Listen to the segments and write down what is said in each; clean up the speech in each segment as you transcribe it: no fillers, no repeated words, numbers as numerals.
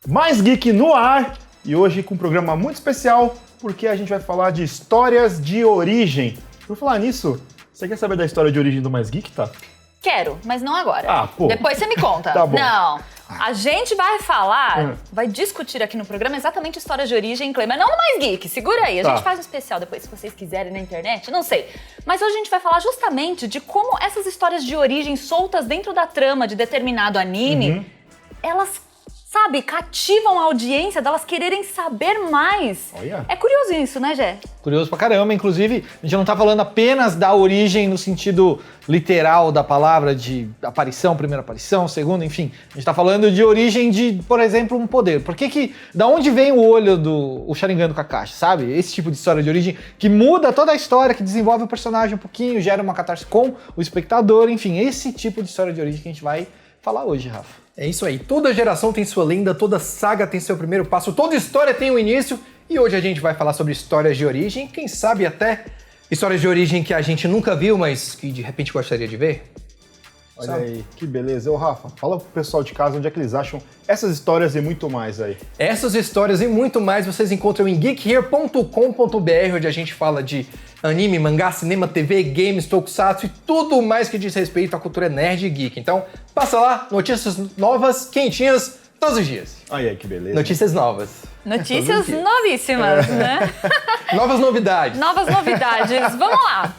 Mais Geek no ar, e hoje com um programa muito especial, porque a gente vai falar de histórias de origem. Por falar nisso, você quer saber da história de origem do Mais Geek, tá? Quero, mas não agora. Ah, pô. Depois você me conta. Tá bom. Não. A gente vai falar, vai discutir aqui no programa exatamente histórias de origem, mas não no Mais Geek. Segura aí, a gente faz um especial depois, se vocês quiserem, na internet, não sei. Mas hoje a gente vai falar justamente de como essas histórias de origem soltas dentro da trama de determinado anime, elas, sabe, cativam a audiência delas quererem saber mais. Olha. É curioso isso, né, Gé? Curioso pra caramba. Inclusive, a gente não tá falando apenas da origem no sentido literal da palavra, de aparição, primeira aparição, segunda, enfim. A gente tá falando de origem de, por exemplo, um poder. Da onde vem o olho o Sharingan do Kakashi, sabe? Esse tipo de história de origem que muda toda a história, que desenvolve o personagem um pouquinho, gera uma catarse com o espectador, enfim. Esse tipo de história de origem que a gente vai falar hoje, Rafa. É isso aí, toda geração tem sua lenda, toda saga tem seu primeiro passo, toda história tem um início, e hoje a gente vai falar sobre histórias de origem, quem sabe até histórias de origem que a gente nunca viu, mas que de repente gostaria de ver. Olha aí, que beleza. Ô Rafa, fala pro pessoal de casa onde é que eles acham essas histórias e muito mais aí. Essas histórias e muito mais vocês encontram em geekhere.com.br, onde a gente fala de anime, mangá, cinema, TV, games, tokusatsu e tudo mais que diz respeito à cultura nerd e geek. Então, passa lá, notícias novas, quentinhas, todos os dias. Olha aí, que beleza. Notícias novas. Notícias novíssimas, né? Novas novidades. Novas novidades. Vamos lá.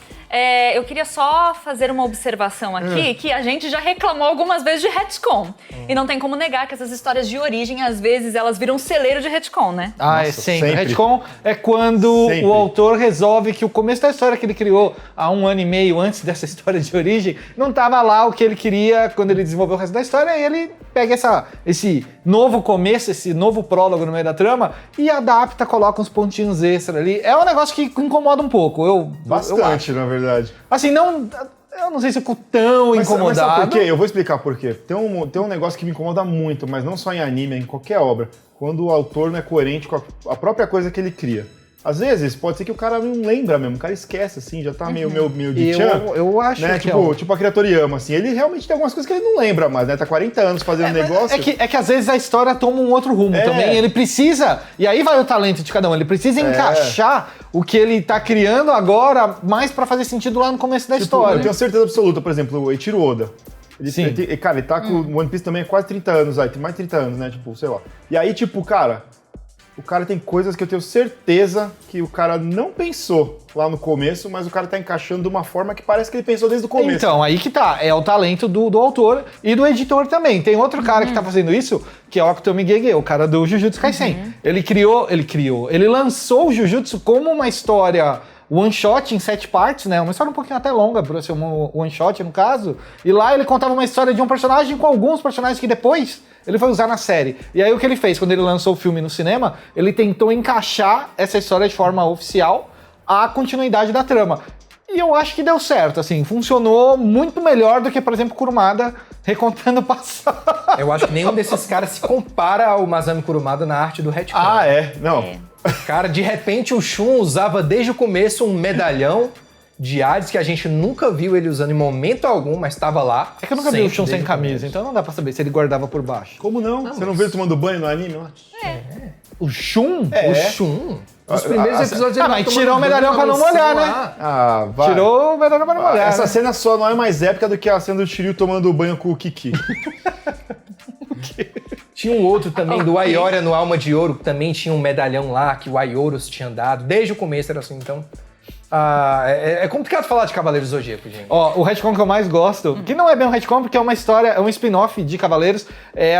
Eu queria só fazer uma observação aqui, que a gente já reclamou algumas vezes de retcon. E não tem como negar que essas histórias de origem, às vezes, elas viram um celeiro de retcon, né? É Nossa, sempre. sempre. Retcon é quando Sempre. o autor resolve que o começo da história que ele criou há 1 ano e meio antes dessa história de origem não estava lá o que ele queria quando ele desenvolveu o resto da história, e ele pega esse novo começo, esse novo prólogo no meio da trama e adapta, coloca uns pontinhos extra ali. É um negócio que incomoda um pouco. Eu Bastante, acho. na verdade. Assim, eu não sei se eu fico tão incomodado. Mas sabe por quê? Eu vou explicar por quê. Tem um negócio que me incomoda muito, mas não só em anime, em qualquer obra. Quando o autor não é coerente com a própria coisa que ele cria. Às vezes, pode ser que o cara não lembra mesmo, o cara esquece, assim, já tá meio de tchan. Eu acho né? que tipo a Toriyama, assim, ele realmente tem algumas coisas que ele não lembra mais, né? Tá 40 anos fazendo negócio. É que às vezes a história toma um outro rumo também, ele precisa, e aí vai o talento de cada um, ele precisa encaixar o que ele tá criando agora mais pra fazer sentido lá no começo da história. Eu tenho certeza absoluta, por exemplo, o Eiichiro Oda. Sim. Ele tá com o One Piece também há quase 30 anos, aí, tem mais de 30 anos, né? Tipo, sei lá. E aí, tipo, cara, o cara tem coisas que eu tenho certeza que o cara não pensou lá no começo, mas o cara tá encaixando de uma forma que parece que ele pensou desde o começo. Então, aí que tá, é o talento do autor e do editor também. Tem outro cara que tá fazendo isso, que é o Akutami Gege, o cara do Jujutsu Kaisen. Ele lançou o Jujutsu como uma história one shot em 7 partes, né? Uma história um pouquinho até longa, por ser um one shot no caso. E lá ele contava uma história de um personagem com alguns personagens que depois ele foi usar na série. E aí o que ele fez, quando ele lançou o filme no cinema, ele tentou encaixar essa história de forma oficial à continuidade da trama. E eu acho que deu certo, assim, funcionou muito melhor do que, por exemplo, Kurumada recontando o passado. Eu acho que nenhum desses caras se compara ao Masami Kurumada na arte do retcon. Ah, é? Não. Cara, de repente o Shun usava desde o começo um medalhão de Hades que a gente nunca viu ele usando em momento algum, mas estava lá. É que eu nunca vi o sempre, Shun sem desde o camisa, começo. então não dá pra saber se ele guardava por baixo. Como não? Você não vê ele tomando banho no anime lá? O Shun? É. O Shun? Nos primeiros episódios ele mas tava tirou o tomando medalhão pra banho não molhar, lá. né? Ah, vai. Tirou o medalhão pra não molhar, Essa né? cena só não é mais épica do que a cena do Shiryu tomando banho com o Kiki. Tinha um outro também, do Aioria no Alma de Ouro, que também tinha um medalhão lá que o Aioros tinha dado. Desde o começo era assim, então... é complicado falar de Cavaleiros do Zodíaco, gente. Ó, o retcon que eu mais gosto, que não é bem um retcon, porque é uma história, é um spin-off de Cavaleiros, é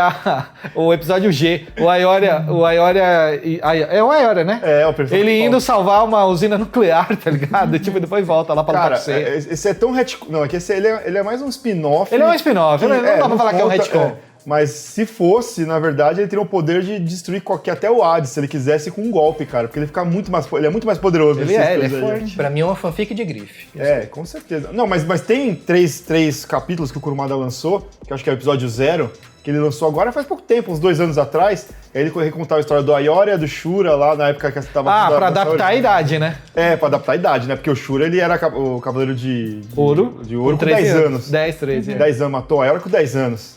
o episódio G. O Aioria, é o Aioria, né? É o personagem. Ele indo salvar uma usina nuclear, tá ligado? Tipo, depois volta lá pra lutar Cara, com você. esse é tão retcon... Não, é que ele é mais um spin-off. Ele é um spin-off, não dá pra falar que é um retcon. Mas se fosse, na verdade, ele teria o poder de destruir até o Hades, se ele quisesse, com um golpe, cara. Porque ele fica muito mais... Ele é muito mais poderoso. Ele é coisas aí. forte. Pra mim é uma fanfic de grife. É, com certeza. Não, mas tem três capítulos que o Kurumada lançou, que eu acho que é o episódio 0, que ele lançou agora faz pouco tempo, uns 2 anos atrás. Aí ele recontava a história do Aioria, do Shura, lá na época que você tava... Pra adaptar a idade, né? É, pra adaptar a idade, né? Porque o Shura, ele era o cavaleiro de Ouro. de ouro com 10 anos. 10, 13. 10 anos, matou a Aioria com 10 anos.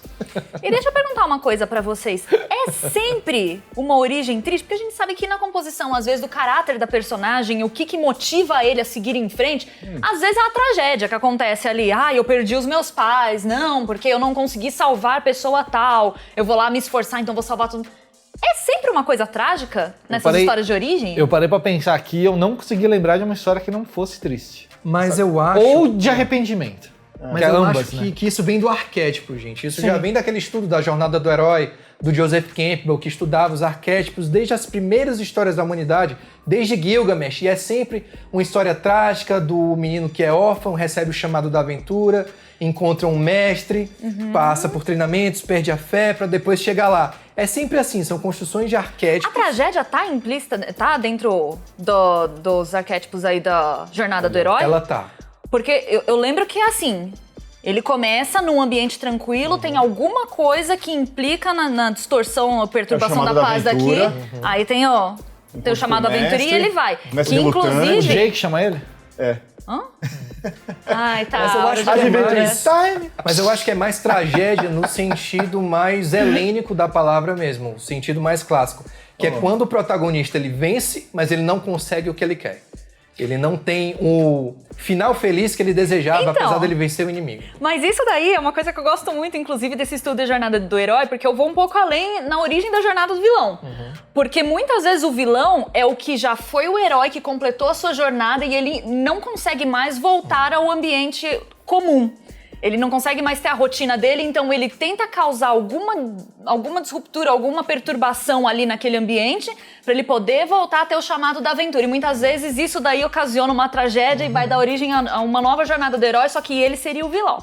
E deixa eu perguntar uma coisa pra vocês. É é sempre uma origem triste, porque a gente sabe que na composição, às vezes, do caráter da personagem, o que motiva ele a seguir em frente, às vezes é uma tragédia que acontece ali. Eu perdi os meus pais, não, porque eu não consegui salvar a pessoa tal, eu vou lá me esforçar, então vou salvar tudo. É sempre uma coisa trágica nessas histórias de origem? Eu parei pra pensar aqui, eu não consegui lembrar de uma história que não fosse triste. Mas eu acho... Ou de arrependimento. Mas eu acho que isso vem do arquétipo, gente. Isso já vem daquele estudo da Jornada do Herói, do Joseph Campbell, que estudava os arquétipos desde as primeiras histórias da humanidade, desde Gilgamesh. E é sempre uma história trágica do menino que é órfão, recebe o chamado da aventura, encontra um mestre, passa por treinamentos, perde a fé, pra depois chegar lá. É sempre assim, são construções de arquétipos. A tragédia tá implícita, tá dentro dos arquétipos aí da Jornada do Herói? Ela tá. Porque eu lembro que é assim, ele começa num ambiente tranquilo, tem alguma coisa que implica na distorção ou perturbação da paz daqui. Aí tem o chamado aventura e ele vai. Que inclusive... O Jake chama ele? Hã? Ai, tá. Mas eu acho que Mas eu acho que é mais tragédia no sentido mais helênico da palavra mesmo, o sentido mais clássico, que é quando o protagonista ele vence, mas ele não consegue o que ele quer. Ele não tem o final feliz que ele desejava, apesar dele vencer o inimigo. Mas isso daí é uma coisa que eu gosto muito, inclusive, desse estudo da Jornada do Herói, porque eu vou um pouco além na origem da jornada do vilão. Porque muitas vezes o vilão é o que já foi o herói que completou a sua jornada e ele não consegue mais voltar ao ambiente comum. Ele não consegue mais ter a rotina dele, então ele tenta causar alguma disruptura, alguma perturbação ali naquele ambiente para ele poder voltar a ter o chamado da aventura. E muitas vezes isso daí ocasiona uma tragédia e vai dar origem a uma nova jornada do herói, só que ele seria o vilão.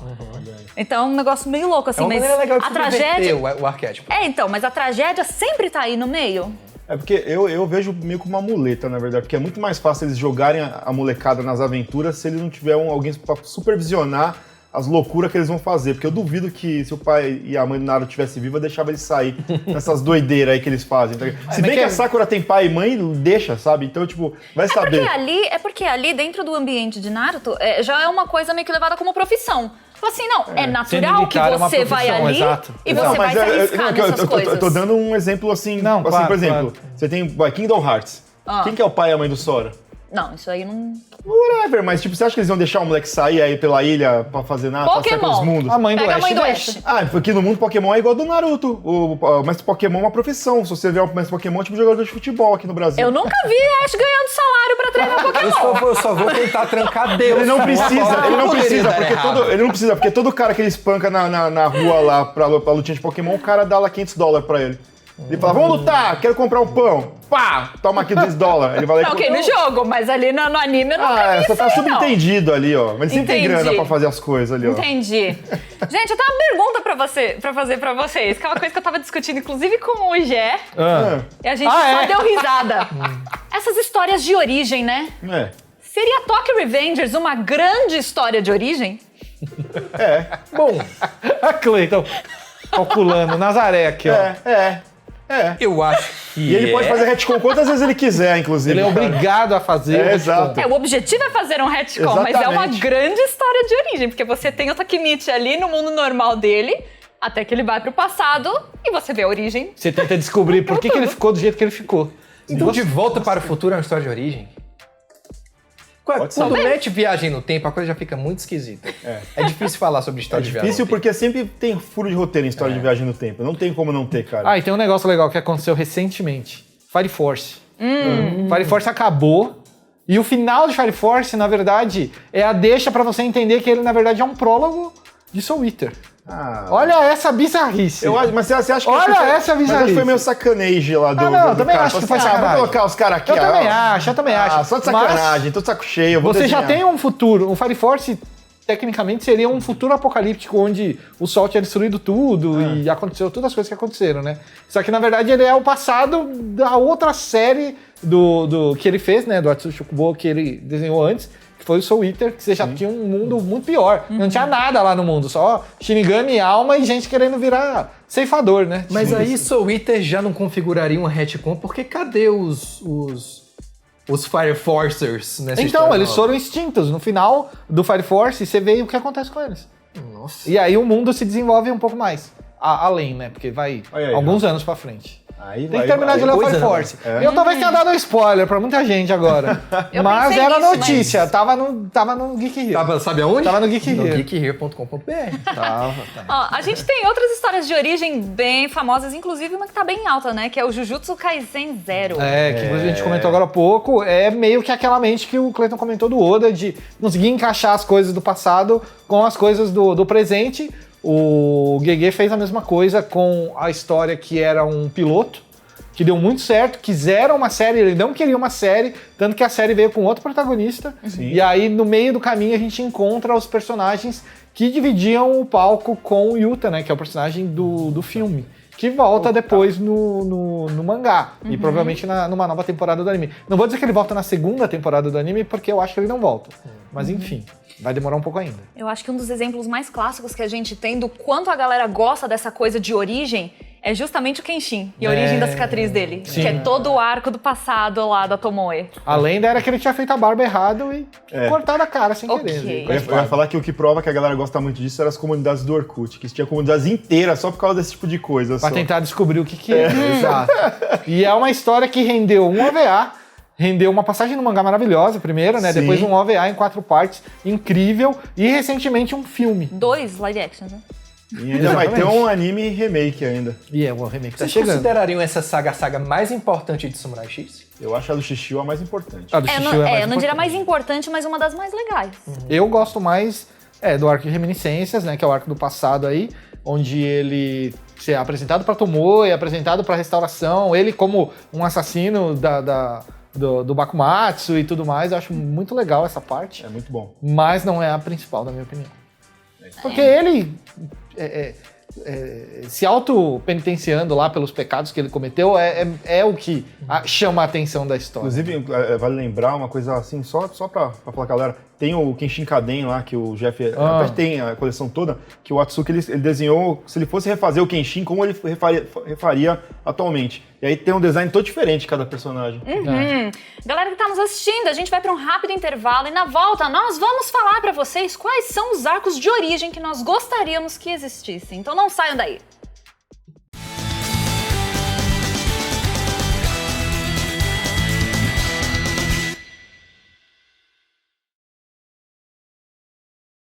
Então é um negócio meio louco, assim. É uma mas maneira legal de a tragédia... o arquétipo. Mas a tragédia sempre tá aí no meio. É porque eu vejo meio como uma muleta, na verdade, porque é muito mais fácil eles jogarem a molecada nas aventuras se eles não tiverem alguém para supervisionar as loucuras que eles vão fazer, porque eu duvido que se o pai e a mãe do Naruto tivessem viva, deixava eles sair nessas doideiras aí que eles fazem. Se bem que a Sakura tem pai e mãe, deixa, sabe? Então, tipo, vai saber. Porque ali, dentro do ambiente de Naruto, já é uma coisa meio que levada como profissão. Fala assim, não, é natural que você vai ali e você vai se arriscar nessas coisas. Eu tô dando um exemplo assim, por exemplo, você tem Kingdom Hearts. Quem que é o pai e a mãe do Sora? Não, isso aí não... Whatever, mas tipo, você acha que eles vão deixar o moleque sair aí pela ilha pra fazer nada, passar pelos mundos? A mãe do Pega a mãe do Ash. Porque no mundo Pokémon é igual do Naruto. O mestre Pokémon é uma profissão. Se você vê o mestre Pokémon, é tipo jogador de futebol aqui no Brasil. Eu nunca vi Ash ganhando salário pra treinar Pokémon. Eu só vou tentar trancar Deus. Ele não precisa, porque todo cara que ele espanca na rua lá pra lutinha de Pokémon, o cara dá lá $500 pra ele. Ele fala, vamos lutar, quero comprar um pão. Pá, toma aqui $10. Ele vai lá no jogo, mas ali no anime eu não só tá subentendido ali, ó. Mas sempre tem grana pra fazer as coisas ali, ó. Entendi. Gente, eu tenho uma pergunta pra fazer pra vocês, que é uma coisa que eu tava discutindo, inclusive com o Gé. E a gente só deu risada. Essas histórias de origem, né? Seria Tokyo Revengers uma grande história de origem? Bom, a Cleiton calculando, Nazaré aqui, ó. Eu acho que E ele pode fazer retcon quantas vezes ele quiser, inclusive. Ele é obrigado a fazer. Exato. O objetivo é fazer um retcon, mas é uma grande história de origem, porque você tem o Takemichi ali no mundo normal dele, até que ele vai pro passado e você vê a origem. Você tenta descobrir por que ele ficou do jeito que ele ficou. Então, De Volta para o Futuro é uma história de origem? Quando mete viagem no tempo, a coisa já fica muito esquisita. É difícil falar sobre história de viagem. É difícil porque sempre tem furo de roteiro em história de viagem no tempo. Não tem como não ter, cara. E tem um negócio legal que aconteceu recentemente. Fire Force. Fire Force acabou. E o final de Fire Force, na verdade, é a deixa pra você entender que ele, na verdade, é um prólogo de Soul Eater. Olha essa bizarrice. Mas você acha que... Olha essa bizarrice. Mas acho que foi meio sacanagem lá do também cara. acho que foi sacanagem. Vou colocar os caras aqui. Eu também acho. Só de sacanagem, tô de saco cheio. Você já tem um futuro. O Fire Force, tecnicamente, seria um futuro apocalíptico onde o Sol tinha destruído tudo e aconteceu todas as coisas que aconteceram, né? Só que, na verdade, ele é o passado da outra série do que ele fez, né? Do Atsushi Kubo, que ele desenhou antes. Foi o Soul Eater, que você já tinha um mundo muito pior. Não tinha nada lá no mundo, só Shinigami, alma e gente querendo virar ceifador, né? Mas aí Soul Eater já não configuraria um retcon, porque cadê os Fire Forcers nessa história? Então, eles foram extintos. No final do Fire Force, você vê o que acontece com eles. Nossa. E aí o mundo se desenvolve um pouco mais. além, né? Porque vai Aí, alguns anos pra frente. Aí Tem que terminar de ler o Fire Force. Eu talvez tenha dado um spoiler pra muita gente agora. Eu Mas pensei era nisso, notícia, tava no Geek Hero. Tava, sabe aonde? Tava no Geek No Hero. geekhere.com.br. Tava. Ó, a gente tem outras histórias de origem bem famosas, inclusive uma que tá bem alta, né? Que é o Jujutsu Kaisen Zero. Que inclusive a gente comentou agora há pouco, é meio que aquela mente que o Clayton comentou do Oda, de conseguir encaixar as coisas do passado com as coisas do presente. O Gege fez a mesma coisa com a história que era um piloto, que deu muito certo, quiseram uma série, ele não queria uma série, tanto que a série veio com outro protagonista, e aí no meio do caminho a gente encontra os personagens que dividiam o palco com o Yuta, né, que é o personagem do filme, que volta depois no mangá, e provavelmente numa nova temporada do anime. Não vou dizer que ele volta na segunda temporada do anime, porque eu acho que ele não volta, mas enfim, vai demorar um pouco ainda. Eu acho que um dos exemplos mais clássicos que a gente tem do quanto a galera gosta dessa coisa de origem é justamente o Kenshin e a origem da cicatriz dele. Sim. Que é todo o arco do passado lá da Tomoe. A lenda era que ele tinha feito a barba errado e cortado a cara sem Ok. querer. Eu ia falar que o que prova que a galera gosta muito disso eram as comunidades do Orkut, que tinha comunidades inteiras só por causa desse tipo de coisa. Pra só. tentar descobrir o que é. Exato. E é uma história que rendeu um OVA, rendeu uma passagem no mangá maravilhosa primeiro, né? Sim. Depois um OVA em 4 partes, incrível. E recentemente um filme. 2 live actions, né? E ainda vai ter um anime remake ainda. E é o remake que tá Vocês chegando. considerariam essa saga a saga mais importante de Samurai X? Eu acho a do Shishio a mais importante. A do Shishio eu mais não diria importante. mais importante, mas uma das mais legais. Eu gosto mais do arco de reminiscências, né? Que é o arco do passado aí, onde ele é apresentado pra Tomoe, é apresentado pra restauração, ele como um assassino do Bakumatsu e tudo mais. Eu acho muito legal essa parte. É muito bom. Mas não é a principal, na minha opinião. Porque ele se auto-penitenciando lá pelos pecados que ele cometeu é o que chama a atenção da história. Inclusive, vale lembrar uma coisa assim, só pra falar, galera, tem o Kenshin Kaden lá, que o Jeff tem a coleção toda, que o Atsuki ele desenhou, se ele fosse refazer o Kenshin, como ele refaria atualmente. E aí tem um design todo diferente de cada personagem. Galera que tá nos assistindo, a gente vai pra um rápido intervalo e na volta nós vamos falar pra vocês quais são os arcos de origem que nós gostaríamos que existissem. Então não saiam daí.